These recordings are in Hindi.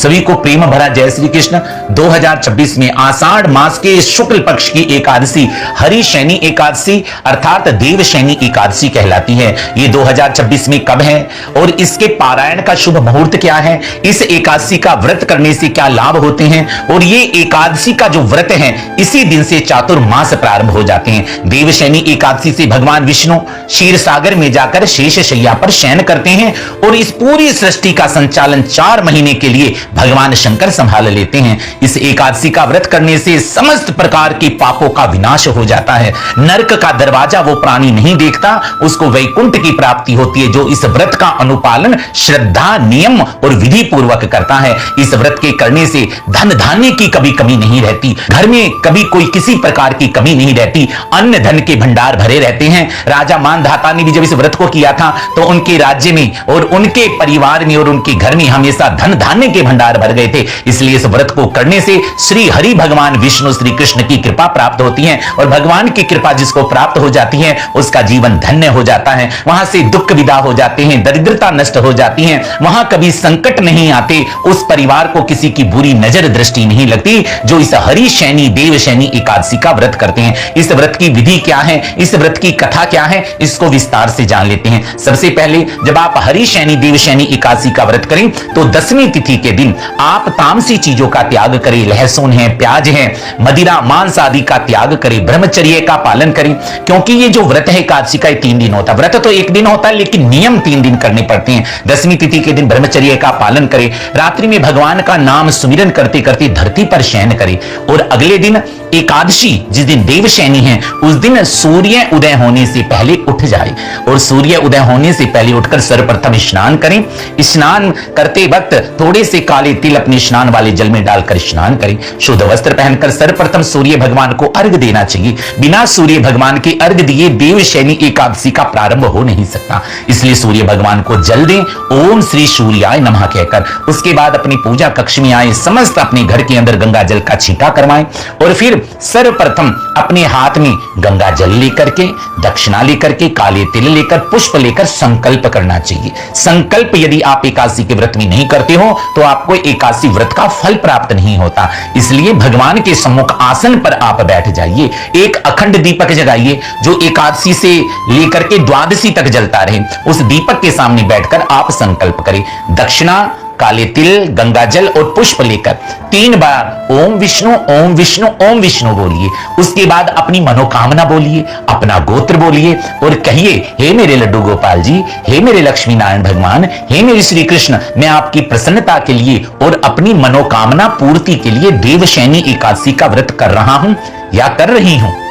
सभी को प्रेम भरा जय श्री कृष्ण। 2026 में आषाढ़ मास के शुक्ल पक्ष की एकादशी हरिशैनी एकादशी अर्थात देवशैनी एकादशी कहलाती है। ये 2026 में कब है और इसके पारायण का शुभ मुहूर्त क्या है, इस एकादशी का व्रत करने से क्या लाभ होते हैं, और ये एकादशी का जो व्रत है इसी दिन से चातुर्मास प्रारंभ हो जाते हैं। देवशैनी एकादशी से भगवान विष्णु क्षीर सागर में जाकर शेष शैया पर शयन करते हैं और इस पूरी सृष्टि का संचालन 4 महीने के लिए भगवान शंकर संभाल लेते हैं। इस एकादशी का व्रत करने से समस्त प्रकार के पापों का विनाश हो जाता है। नरक का दरवाजा वो प्राणी नहीं देखता, उसको वैकुंठ की प्राप्ति होती है जो इस व्रत का अनुपालन श्रद्धा नियम और विधि पूर्वक करता है। इस व्रत के करने से धन धान्य की कभी कमी नहीं रहती, घर में कभी कोई किसी प्रकार की कमी नहीं रहती, अन्न धन के भंडार भरे रहते हैं। राजा मानधाता ने भी जब इस व्रत को किया था तो उनके राज्य में और उनके परिवार में और उनके घर में हमेशा धन धान्य के भंडार भर गए थे। इसलिए इस व्रत को करने से श्री हरि भगवान विष्णु श्री कृष्ण की कृपा प्राप्त होती है और भगवान की कृपा जिसको प्राप्त हो जाती है उसका जीवन धन्य हो जाता है। वहां से दुख विदा हो जाते हैं, दरिद्रता नष्ट हो जाती है, वहां कभी संकट नहीं आते, उस परिवार को किसी की बुरी नजर दृष्टि नहीं लगती जो इस हरिशैनी देवशैनी एकादशी का व्रत करते हैं। इस व्रत की विधि क्या है, इस व्रत की कथा क्या है, इसको विस्तार से जान लेते हैं। सबसे पहले जब आप हरिशैनी देवशैनी एकादशी का व्रत करें तो 10वीं तिथि के दिन आप तामसी चीजों का त्याग करें, लहसुन है, प्याज है, मदिरा मांस आदि का त्याग करें, ब्रह्मचर्य का पालन करें, क्योंकि ये जो व्रत है एकादशी का 3 दिन होता है। व्रत तो 1 दिन होता है लेकिन नियम 3 दिन करने पड़ते हैं। 10वीं तिथि के दिन ब्रह्मचर्य का पालन करें, रात्रि में भगवान का नाम सुमिरन करते करते धरती पर शयन करें और अगले दिन एकादशी जिस दिन देवशैनी है उस दिन सूर्य उदय होने से पहले उठ जाए और सूर्य उदय होने से पहले उठकर सर्वप्रथम स्नान करें। स्नान करते वक्त थोड़े से काले तिल अपने स्नान वाले जल में डालकर स्नान करें। शुद्ध वस्त्र पहनकर सर्वप्रथम सूर्य भगवान को अर्घ्य देना चाहिए। बिना सूर्य भगवान के अर्घ्य दिए देवशैनी एकादशी का प्रारंभ हो नहीं सकता, इसलिए सूर्य भगवान को जल दें ओम श्री सूर्याय नमः कहकर। उसके बाद अपनी पूजा कक्ष में आए, समस्त अपने घर के अंदर गंगा जल का छींटा करवाएं और फिर सर्वप्रथम अपने हाथ में गंगा जल लेकर के, दक्षिणा लेकर के, काले तिल लेकर, पुष्प लेकर संकल्प करना चाहिए। संकल्प यदि आप एकादशी के व्रत में नहीं करते हो तो आपको एकादशी व्रत का फल प्राप्त नहीं होता। इसलिए भगवान के सम्मुख आसन पर आप बैठ जाइए, एक अखंड दीपक जगाइए जो एकादशी से लेकर के द्वादशी तक जलता रहे। उस दीपक के सामने बैठकर आप संकल्प करें, दक्षिणा, काले तिल, गंगा जल और पुष्प लेकर 3 बार ओम विष्णु ओम विष्णु ओम विष्णु बोलिए। उसके बाद अपनी मनोकामना बोलिए, अपना गोत्र बोलिए और कहिए, हे मेरे लड्डू गोपाल जी, हे मेरे लक्ष्मी नारायण भगवान, हे मेरे श्री कृष्ण, मैं आपकी प्रसन्नता के लिए और अपनी मनोकामना पूर्ति के लिए देवशैनी एकादशी का व्रत कर रहा हूं या कर रही हूं।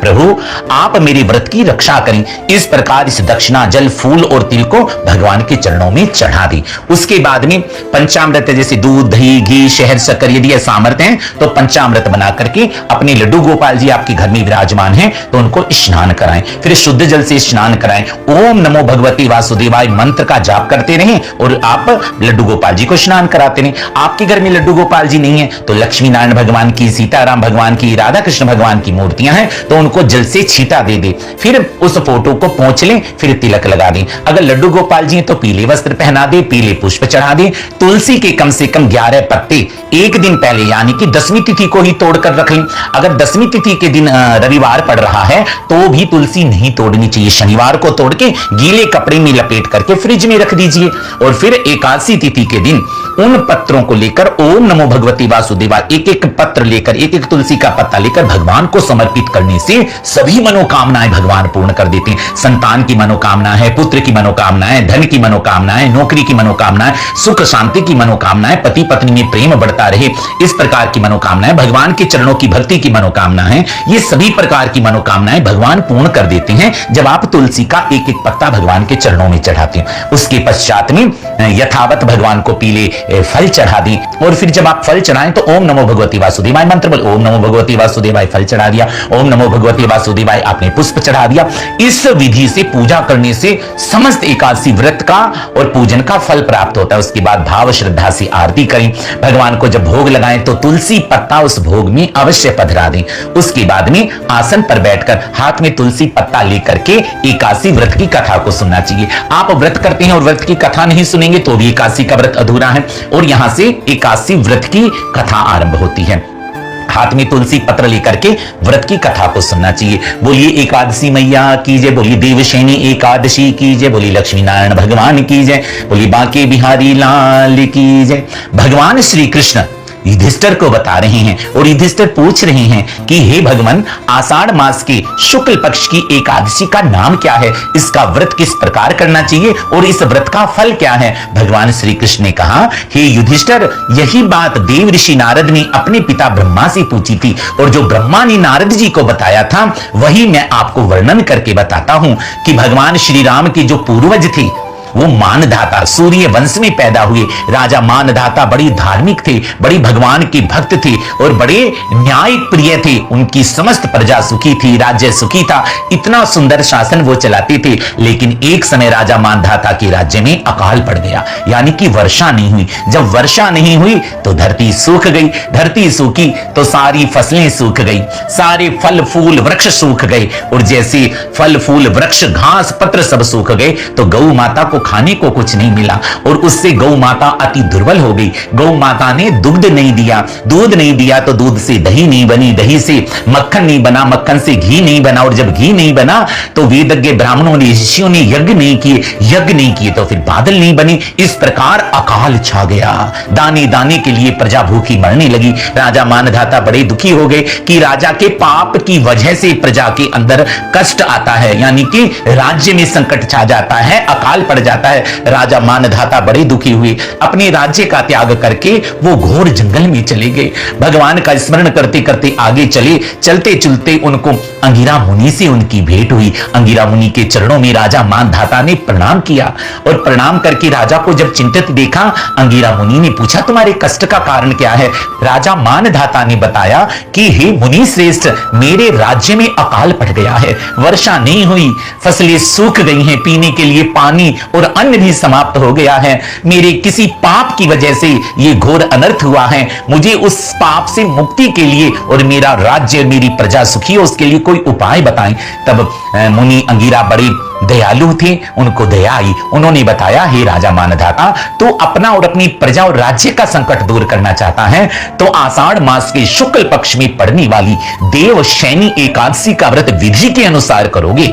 प्रभु आप मेरे व्रत की रक्षा करें। इस प्रकार इस दक्षिणा, जल, फूल और तिल को भगवान के चरणों में चढ़ा दें। उसके बाद में पंचामृत जैसे दूध, दही, घी, शहद, शक्कर यदि सामर्थ्य है तो पंचामृत बना करके अपने लड्डू गोपाल जी आपके घर में विराजमान हैं तो उनको स्नान कराएं। फिर शुद्ध जल से स्नान कराएं। ओम नमो भगवते वासुदेवाय मंत्र का जाप करते रहें और आप लड्डू गोपाल जी को स्नान कराते रहें। आपके घर में लड्डू गोपाल जी नहीं है तो लक्ष्मी नारायण भगवान की, सीताराम भगवान की, राधा कृष्ण भगवान की मूर्तियां हैं तो उनको जल से छींटा दे दे। फिर उस फोटो को पोंछ लें, फिर तिलक लगा दें। अगर लड्डू गोपाल जी हैं तो पीले वस्त्र पहना दे, पीले पुष्प चढ़ा दे। तुलसी के कम से कम 11 पत्ते एक दिन पहले यानी कि 10वीं तिथि को ही तोड़कर रख लें। अगर 10वीं तिथि के दिन रविवार पड़ रहा है तो भी तुलसी नहीं तोड़नी चाहिए। शनिवार को तोड़ के गीले कपड़े में लपेट करके फ्रिज में रख दीजिए और फिर एकादशी तिथि के दिन उन पत्रों को लेकर ओम नमो भगवती वासुदेवा एक एक पत्र लेकर, एक एक तुलसी का पत्ता लेकर भगवान को समर्पित करने से सभी मनोकामनाएं भगवान पूर्ण कर देते हैं। संतान की मनोकामना है, पुत्र की मनोकामना है, धन की मनोकामना है, नौकरी की मनोकामना है, सुख शांति की मनोकामना है, पति पत्नी में प्रेम बढ़ता रहे, इस प्रकार की मनोकामनाएं, भगवान के चरणों की भक्ति की मनोकामना है, ये सभी प्रकार की मनोकामनाएं भगवान पूर्ण कर देते हैं जब आप तुलसी का एक एक पत्ता भगवान के चरणों में चढ़ाते हैं। उसके पश्चात में यथावत भगवान को पीले फल चढ़ा दी और फिर जब आप फल चढ़ाएं तो ओम नमो भगवती वासुदेवाय मंत्र बोल, ओम नमो भगवती वासुदेवाय फल चढ़ा दिया, ओम नमो भगवती भगवती वासुदेवाय आपने पुष्प चढ़ा दिया। इस विधि से पूजा करने से समस्त एकादशी व्रत का और पूजन का फल प्राप्त होता है। उसके बाद भाव श्रद्धा से आरती करें, भगवान को जब भोग लगाएं तो तुलसी पत्ता उस भोग में अवश्य पधरा दें। उसके बाद में आसन पर बैठकर हाथ में तुलसी पत्ता लेकर के एकादशी व्रत की कथा को सुनना चाहिए। आप व्रत करते हैं और व्रत की कथा नहीं सुनेंगे तो भी एकादशी का व्रत अधूरा है, और यहां से एकादशी व्रत की कथा आरंभ होती है। हाथ में तुलसी पत्र लेकर के व्रत की कथा को सुनना चाहिए। बोलिए एकादशी मैया की जय, बोलिए देवशैनी एकादशी की जय, बोलिए लक्ष्मी नारायण भगवान की जय, बोलिए बांके बिहारी लाल की जय। भगवान श्री कृष्ण युधिष्ठिर को बता रहे हैं और युधिष्ठिर पूछ रहे हैं कि हे भगवान, आषाढ़ मास के शुक्ल पक्ष की एकादशी का नाम क्या है, इसका व्रत किस प्रकार करना चाहिए और इस व्रत का फल क्या है। भगवान श्री कृष्ण ने कहा, हे युधिष्ठिर, यही बात देव ऋषि नारद ने अपने पिता ब्रह्मा से पूछी थी और जो ब्रह्मा ने नारद जी को बताया था वही मैं आपको वर्णन करके बताता हूं कि भगवान श्री राम के जो पूर्वज थे वो मानधाता, सूर्य वंश में पैदा हुए राजा मानधाता बड़ी धार्मिक थे, बड़ी भगवान के भक्त थे और बड़े न्याय प्रिय थे। उनकी समस्त प्रजा सुखी थी, राज्य सुखी था, इतना सुंदर शासन वो चलाते थे। लेकिन एक समय राजा मानधाता के राज्य में अकाल पड़ गया, यानी कि वर्षा नहीं हुई। जब वर्षा नहीं हुई तो धरती सूख गई, धरती सूखी तो सारी फसलें सूख गई, सारे फल फूल वृक्ष सूख गए, और जैसे फल फूल वृक्ष घास पत्र सब सूख गए तो गौ माता को खाने को कुछ नहीं मिला और उससे गौ माता अति दुर्बल हो गई। गौ माता ने दुग्ध नहीं दिया, दूध नहीं दिया तो दूध से दही नहीं बनी, दही से मक्खन नहीं बना, मक्खन से घी नहीं बना, और जब घी नहीं बना तो वेदज्ञ ब्राह्मणों ने ऋषियों ने यज्ञ नहीं किए तो फिर बादल नहीं बनी। इस प्रकार अकाल छा गया, दाने दाने के लिए प्रजा भूखी मरने लगी। राजा मानधाता बड़े दुखी हो गए कि राजा के पाप की वजह से प्रजा के अंदर कष्ट आता है, यानी कि राज्य में संकट छा जाता है, अकाल पड़ जाता है। राजा मानधाता बड़े दुखी हुए, अपने राज्य का त्याग करके वो घोर जंगल में चले गए। भगवान का स्मरण करते करते आगे चले, चलते चलते उनको अंगिरा मुनि से उनकी भेंट हुई। अंगिरा मुनि के चरणों में राजा मानधाता ने प्रणाम किया और प्रणाम करके राजा को जब चिंतित देखा, अंगिरा मुनि ने पूछा तुम्हारे कष्ट का कारण क्या है। राजा मानधाता ने बताया कि हे मुनि श्रेष्ठ, मेरे राज्य में अकाल पड़ गया है, वर्षा नहीं हुई, फसलें सूख गई हैं, पीने के लिए पानी और अन्न भी समाप्त हो गया है। मेरे किसी पाप की वजह से ये घोर अनर्थ हुआ है। मुझे उस पाप से मुक्ति के लिए और मेरा राज्य मेरी प्रजा सुखी हो उसके लिए कोई उपाय बताएं। तब मुनि अंगिरा बड़े दयालु थे, उनको दया आई। उन्होंने बताया, हे राजा मानधाता, तो अपना और अपनी प्रजा और राज्य का संकट दूर करना चाहता है तो आषाढ़ मास के शुक्ल पक्ष में पड़ने वाली देवशैनी एकादशी का व्रत विधि के अनुसार करोगे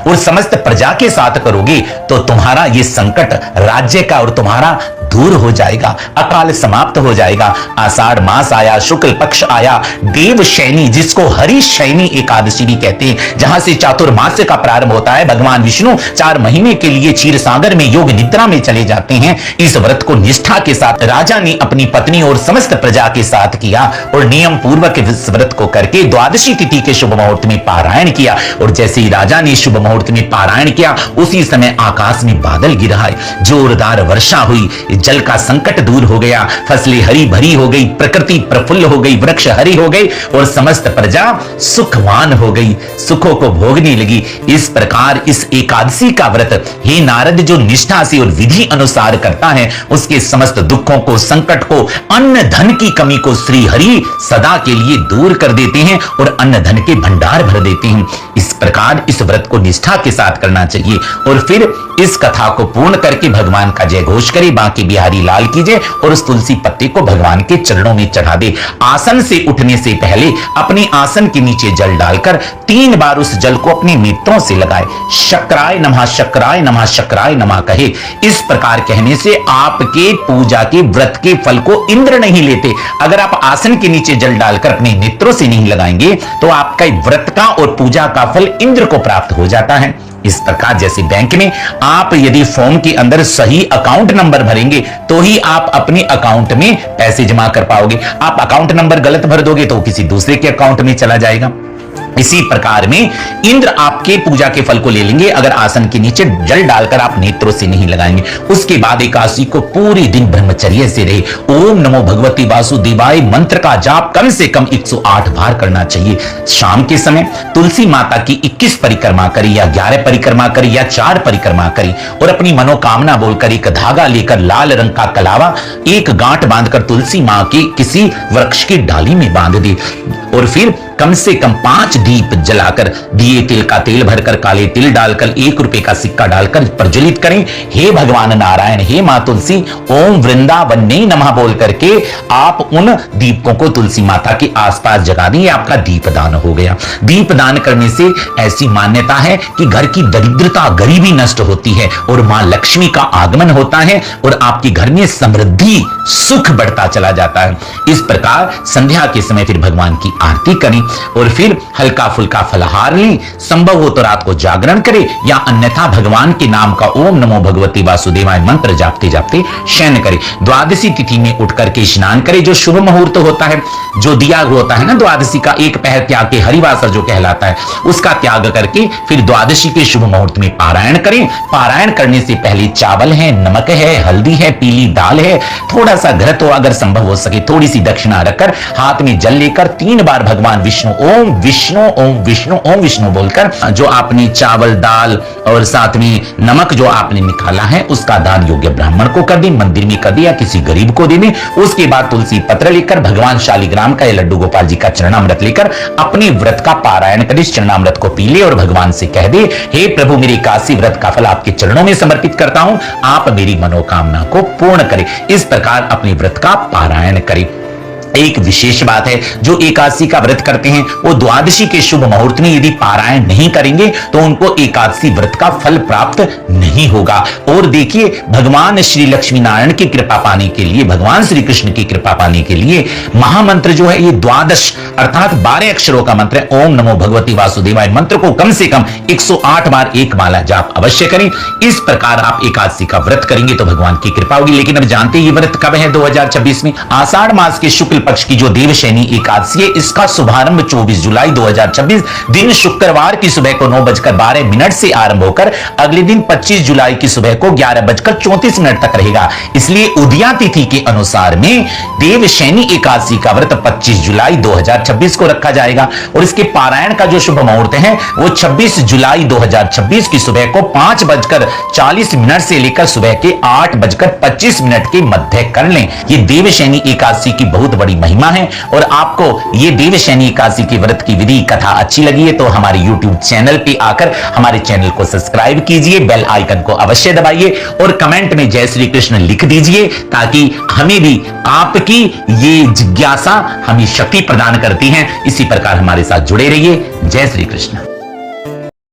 और समस्त प्रजा के साथ करोगे तो तुम्हारा ये संकट राज्य का और तुम्हारा दूर हो जाएगा, अकाल समाप्त हो जाएगा। आषाढ़ मास आया, शुक्ल पक्ष आया, देवशैनी जिसको हरिशैनी एकादशी भी कहते हैं, जहां से चातुर्मास्य का प्रारंभ होता है। भगवान विष्णु 4 महीने के लिए क्षीर सागर में योग निद्रा में चले जाते हैं। इस व्रत को निष्ठा के साथ राजा ने अपनी पत्नी और समस्त प्रजा के साथ किया और नियम पूर्वक इस व्रत को करके द्वादशी तिथि के शुभ मुहूर्त में पारायण किया। और जैसे ही राजा ने शुभ मुहूर्त में पारायण किया, उसी समय आकाश में बादल गिरा, जोरदार वर्षा हुई, जल का संकट दूर हो गया, फसलें हरी भरी हो गई, प्रकृति प्रफुल्ल हो गई, वृक्ष हरी हो गई और समस्त प्रजा सुखवान हो गई, सुखों को भोगने लगी। इस प्रकार इस एकादशी का व्रत हे नारद जो निष्ठा से और विधि अनुसार करता है, उसके समस्त दुखों को, संकट को, अन्न धन की कमी को श्री हरि सदा के लिए दूर कर देते हैं और अन्न धन के भंडार भर देते हैं। इस प्रकार इस व्रत को निष्ठा के साथ करना चाहिए और फिर इस कथा को पूर्ण करके भगवान का जय घोष करे, बांके बिहारी लाल कीजिए और उस तुलसी पत्ते को भगवान के चरणों में चढ़ा दे। आसन से उठने से पहले अपने आसन के नीचे जल डालकर 3 बार उस जल को अपने नेत्रों से लगाए, शक्राय नमः शक्राय नमः शक्राय नमः कहे। इस प्रकार कहने से आपके पूजा के व्रत के फल को इंद्र नहीं लेते। अगर आप आसन के नीचे जल डालकर अपने नेत्रों से नहीं लगाएंगे तो आपका व्रत का और पूजा का फल इंद्र को प्राप्त हो जाता है। इस प्रकार जैसे बैंक में आप यदि फॉर्म के अंदर सही अकाउंट नंबर भरेंगे तो ही आप अपने अकाउंट में पैसे जमा कर पाओगे। आप अकाउंट नंबर गलत भर दोगे तो किसी दूसरे के अकाउंट में चला जाएगा। इसी प्रकार में इंद्र आपके पूजा के फल को ले लेंगे अगर आसन के नीचे जल डालकर आप नेत्रों से नहीं लगाएंगे। उसके बाद एकादशी को पूरे दिन ब्रह्मचर्य से रहे। ओम नमो भगवती वासुदेवाय मंत्र का जाप कम से कम 108 बार करना चाहिए। शाम के समय तुलसी माता की 21 परिक्रमा करें या 11 परिक्रमा करें या 4 परिक्रमा करें और अपनी मनोकामना बोलकर एक धागा लेकर लाल रंग का कलावा एक गांठ बांधकर तुलसी मां के किसी वृक्ष की डाली में बांध दे और फिर कम से कम 5 दीप जलाकर दिए तिल का तेल भरकर काले तिल डालकर 1 रुपए का सिक्का डालकर प्रज्वलित करें। हे भगवान नारायण, हे मां तुलसी, ओम वृंदावने नमः बोल करके आप उन दीपकों को तुलसी माता के आसपास जगा दें। आपका दीपदान हो गया। दीपदान करने से ऐसी मान्यता है कि घर की दरिद्रता गरीबी नष्ट होती है और मां लक्ष्मी का आगमन होता है और आपके घर में समृद्धि सुख बढ़ता चला जाता है। इस प्रकार संध्या के समय फिर भगवान की आरती करें और फिर हल्का फुल्का फलाहार लें। संभव हो तो रात को जागरण करें या अन्यथा भगवान के नाम का ओम नमो भगवती वासुदेवाय मंत्र जापते जापते शयन करें। द्वादशी तिथि में उठ करके स्नान करें। जो शुभ मुहूर्त होता है, जो दिया होता है ना द्वादशी का, एक पहर त्याग के हरिवासर जो कहलाता है उसका त्याग करके फिर द्वादशी के शुभ मुहूर्त में पारायण करें। पारायण करने से पहले चावल है, नमक है, हल्दी है, पीली दाल है, थोड़ा सा घृत हो, अगर संभव हो सके थोड़ी सी दक्षिणा रखकर हाथ में जल लेकर 3 बार भगवान विष्णु ओम विष्णु ओम विष्णु ओम विष्णु बोलकर जो आपने चावल दाल और साथ में नमक जो आपने निकाला है उसका दान योग्य ब्राह्मण को कर दें, मंदिर में कर दे या किसी गरीब को दे दें। उसके बाद तुलसी पत्र लेकर भगवान शालिग्राम का या लड्डू गोपाल जी का चरणामृत लेकर अपने व्रत का पारायण कर इस चरणामृत को पी ले और भगवान से कह दे, हे प्रभु मेरी काशी व्रत का फल आपके चरणों में समर्पित करता हूं, आप मेरी मनोकामना को पूर्ण करें। इस प्रकार अपने व्रत का पारायण करें। एक विशेष बात है, जो एकादशी का व्रत करते हैं वो द्वादशी के शुभ मुहूर्त में यदि पारायण नहीं करेंगे तो उनको एकादशी व्रत का फल प्राप्त नहीं होगा। और देखिए भगवान श्री लक्ष्मी नारायण की कृपा पाने के लिए, भगवान श्री कृष्ण की कृपा पाने के लिए महामंत्र जो है ये 12 अर्थात 12 अक्षरों का मंत्र है। ओम नमो भगवती वासुदेवाय मंत्र को कम से कम 108 बार एक माला जाप अवश्य करें। इस प्रकार आप एकादशी का व्रत करेंगे तो भगवान की कृपा होगी। लेकिन अब जानते हैं ये व्रत कब है 2026 में? आषाढ़ मास के शुक्ल पक्ष की जो देवशैनी एकादशी है इसका शुभारंभ 24 जुलाई 2026 दिन शुक्रवार की सुबह को 9:12 से आरंभ होकर अगले दिन 25 जुलाई की सुबह को 11:34 तक रहेगा। इसलिए उदया तिथि के अनुसार में देवशैनी एकादशी का व्रत 25 जुलाई 2026 को रखा जाएगा और इसके पारायण का जो शुभ मुहूर्त है वो 26 जुलाई 2026 की सुबह को 5:40 से लेकर सुबह के 8:25 के मध्य कर लें। ये देवशैनी एकादशी की बहुत बड़ी महिमा है और आपको ये देवशैनी एकादशी के व्रत की विधि कथा अच्छी लगी है तो हमारे YouTube चैनल पे आकर हमारे चैनल को सब्सक्राइब कीजिए, बेल आइकन को अवश्य दबाइए और कमेंट में जय श्री कृष्ण लिख दीजिए ताकि हमें भी आपकी ये जिज्ञासा हमें शक्ति प्रदान करती है। इसी प्रकार हमारे साथ जुड़े रहिए। जय श्री कृष्ण।